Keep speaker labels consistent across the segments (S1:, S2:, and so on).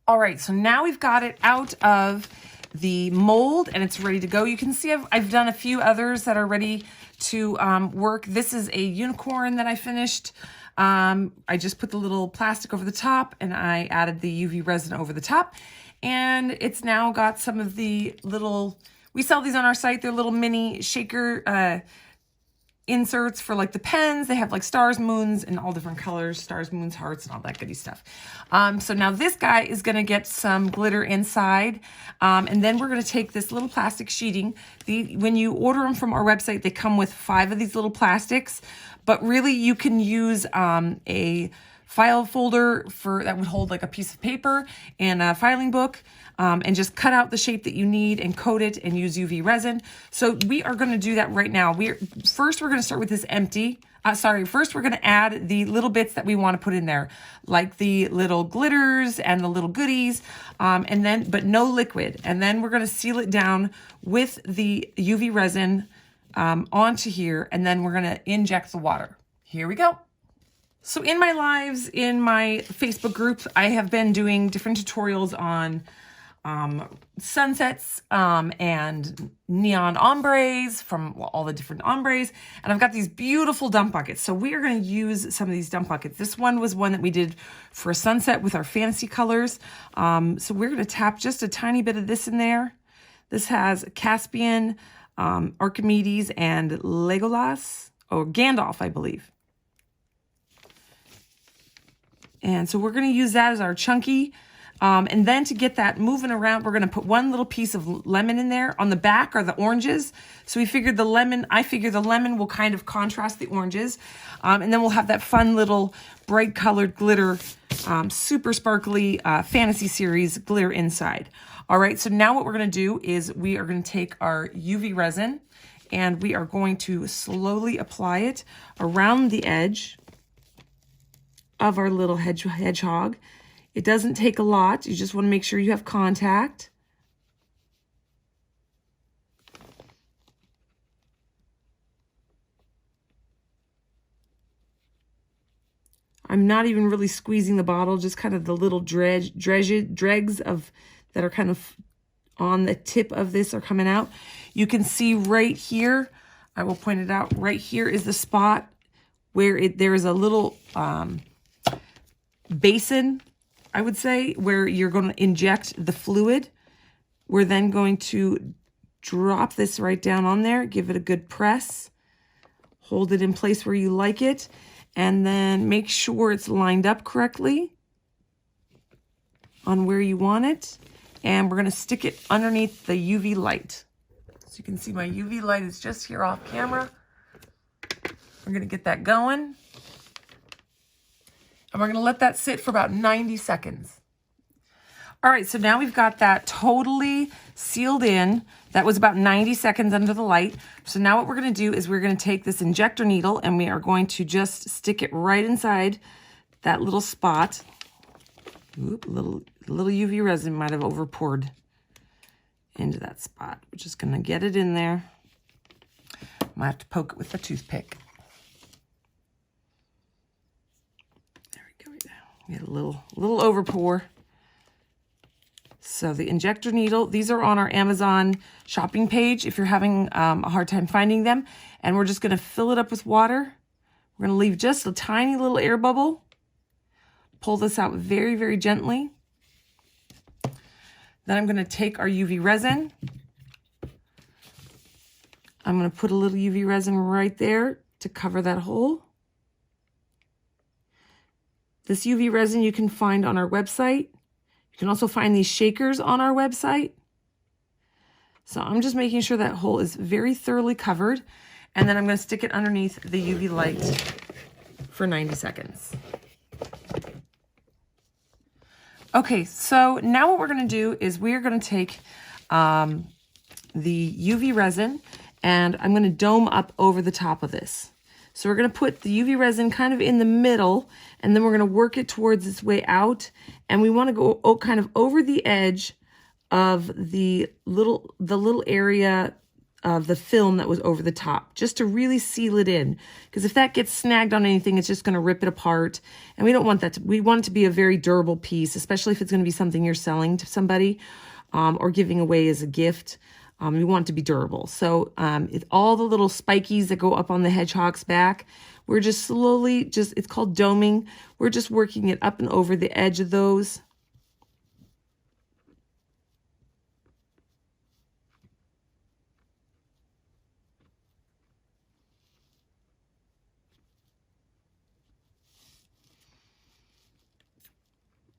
S1: All right, so now we've got it out of the mold and it's ready to go. You can see I've done a few others that are ready to work. This is a unicorn that I finished. I just put the little plastic over the top and I added the UV resin over the top. And it's now got some of the little, we sell these on our site. They're little mini shaker inserts for like the pens. They have like stars, moons, and all different colors, stars, moons, hearts, and all that goody stuff. So now this guy is gonna get some glitter inside. And then we're gonna take this little plastic sheeting. When you order them from our website, they come with 5 of these little plastics, but really you can use a file folder that would hold like a piece of paper and a filing book, and just cut out the shape that you need and coat it and use UV resin. So we are going to do that right now. First we're going to start with this empty. First we're going to add the little bits that we want to put in there, like the little glitters and the little goodies, but no liquid. And then we're going to seal it down with the UV resin onto here, and then we're going to inject the water. Here we go. So in my lives, in my Facebook group, I have been doing different tutorials on sunsets and neon ombres from all the different ombres. And I've got these beautiful dump buckets. So we are going to use some of these dump buckets. This one was one that we did for a sunset with our fantasy colors. So we're going to tap just a tiny bit of this in there. This has Caspian, Archimedes, and Legolas, or Gandalf, I believe. And so we're going to use that as our chunky. And then to get that moving around, we're going to put one little piece of lemon in there. On the back are the oranges. So I figured the lemon will kind of contrast the oranges. And then we'll have that fun little bright colored glitter, super sparkly fantasy series glitter inside. All right, so now what we're going to do is we are going to take our UV resin and we are going to slowly apply it around the edge of our little hedgehog. It doesn't take a lot. You just want to make sure you have contact. I'm not even really squeezing the bottle, just kind of the little dregs that are kind of on the tip of this are coming out. You can see right here, I will point it out, right here is the spot where there is a little basin, I would say, where you're going to inject the fluid. We're then going to drop this right down on there, give it a good press, hold it in place where you like it, and then make sure it's lined up correctly on where you want it. And we're going to stick it underneath the UV light. So you can see my UV light is just here off camera. We're going to get that going. And we're going to let that sit for about 90 seconds. All right, so now we've got that totally sealed in. That was about 90 seconds under the light. So now what we're going to do is we're going to take this injector needle and we are going to just stick it right inside that little spot. Oop, little UV resin might have over poured into that spot. We're just going to get it in there. Might have to poke it with a toothpick. We had a little over pour. So the injector needle, these are on our Amazon shopping page if you're having a hard time finding them. And we're just going to fill it up with water. We're going to leave just a tiny little air bubble. Pull this out very, very gently. Then I'm going to take our UV resin. I'm going to put a little UV resin right there to cover that hole. This UV resin you can find on our website. You can also find these shakers on our website. So I'm just making sure that hole is very thoroughly covered. And then I'm going to stick it underneath the UV light for 90 seconds. Okay, so now what we're going to do is we're going to take the UV resin and I'm going to dome up over the top of this. So we're going to put the UV resin kind of in the middle, and then we're going to work it towards its way out. And we want to go kind of over the edge of the little area of the film that was over the top, just to really seal it in. Because if that gets snagged on anything, it's just going to rip it apart. And we don't want that. We want it to be a very durable piece, especially if it's going to be something you're selling to somebody or giving away as a gift. We want it to be durable. So all the little spikies that go up on the hedgehog's back, we're just slowly, it's called doming. We're just working it up and over the edge of those.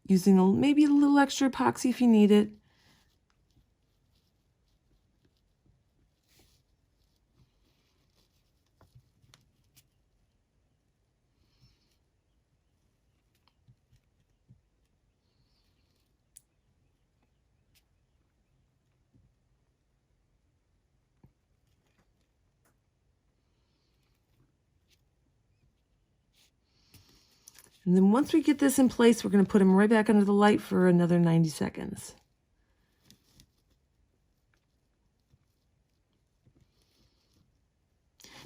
S1: Using maybe a little extra epoxy if you need it. And then once we get this in place, we're going to put them right back under the light for another 90 seconds.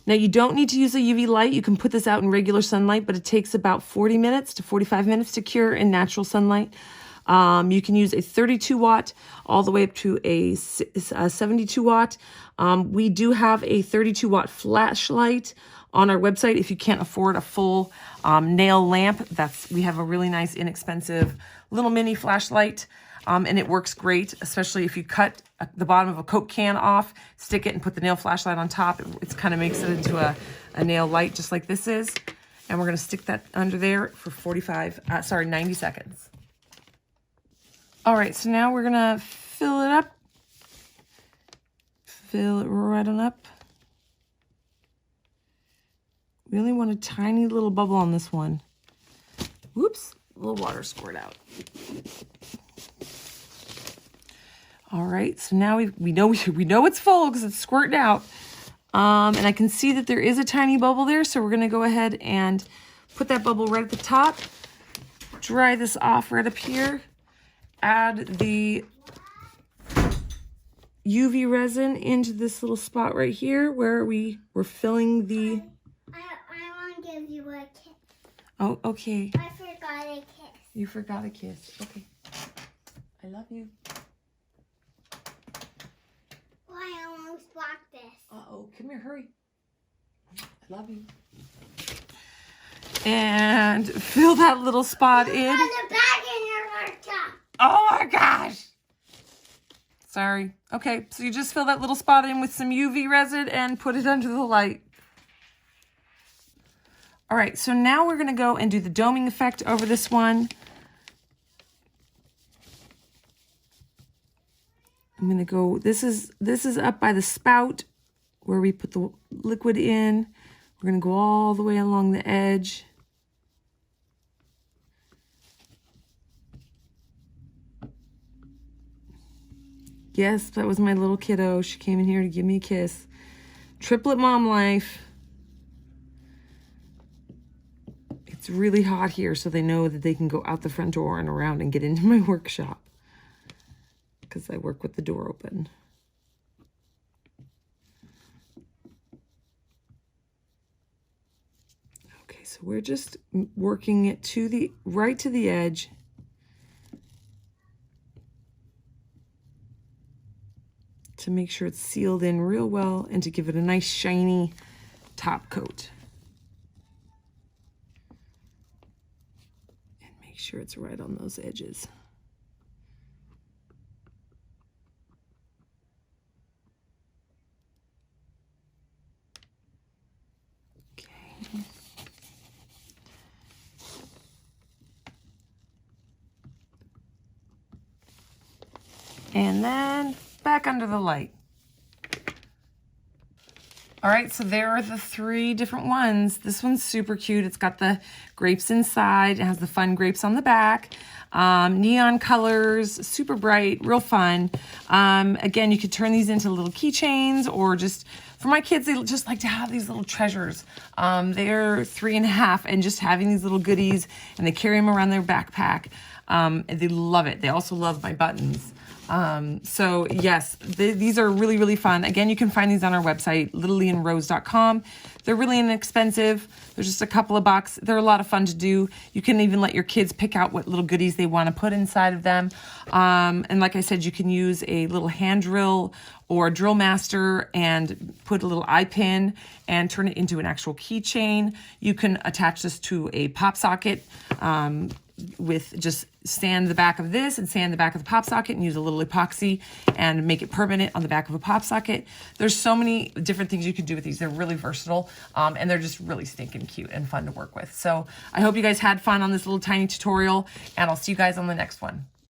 S1: Now you don't need to use a UV light. You can put this out in regular sunlight, but it takes about 40 minutes to 45 minutes to cure in natural sunlight. You can use a 32 watt all the way up to a 72 watt. We do have a 32 watt flashlight on our website. If you can't afford a full nail lamp, we have a really nice inexpensive little mini flashlight. And it works great, especially if you cut the bottom of a Coke can off, stick it and put the nail flashlight on top. It kind of makes it into a nail light just like this is. And we're going to stick that under there for 90 seconds. All right, so now we're going to fill it up. Fill it right on up. We only want a tiny little bubble on this one. Whoops, a little water squirt out. All right, so now we know it's full because it's squirting out. And I can see that there is a tiny bubble there, so we're going to go ahead and put that bubble right at the top. Dry this off right up here. Add the UV resin into this little spot right here where we were filling the...
S2: I want to give you a kiss.
S1: Oh, okay.
S2: I forgot a kiss.
S1: You forgot a kiss. Okay. I love you.
S2: Oh, I almost blocked this.
S1: Uh-oh. Come here, hurry. I love you. And fill that little spot in.
S2: There's a bag in your workshop.
S1: Oh my gosh. Sorry. Okay, so you just fill that little spot in with some UV resin and put it under the light. All right, so now we're gonna go and do the doming effect over this one. I'm gonna go, this is up by the spout where we put the liquid in. We're gonna go all the way along the edge. Yes, that was my little kiddo. She came in here to give me a kiss. Triplet mom life. It's really hot here, so they know that they can go out the front door and around and get into my workshop because I work with the door open. Okay, so we're just working it right to the edge. To make sure it's sealed in real well and to give it a nice shiny top coat. And make sure it's right on those edges. Okay. And then back under the light. All right, so there are the 3 different ones. This one's super cute. It's got the grapes inside. It has the fun grapes on the back. Neon colors, super bright, real fun. Again, you could turn these into little keychains or just, for my kids, they just like to have these little treasures. They're 3.5 and just having these little goodies and they carry them around their backpack. And they love it. They also love my buttons. So yes, these are really, really fun. Again, you can find these on our website, LittleLeeandRose.com. They're really inexpensive. There's just a couple of bucks. They're a lot of fun to do. You can even let your kids pick out what little goodies they want to put inside of them. And like I said, you can use a little hand drill or a drill master and put a little eye pin and turn it into an actual keychain. You can attach this to a pop socket with just sand the back of this and sand the back of the pop socket and use a little epoxy and make it permanent on the back of a pop socket. There's so many different things you can do with these. They're really versatile and they're just really stinking cute and fun to work with. So I hope you guys had fun on this little tiny tutorial, and I'll see you guys on the next one.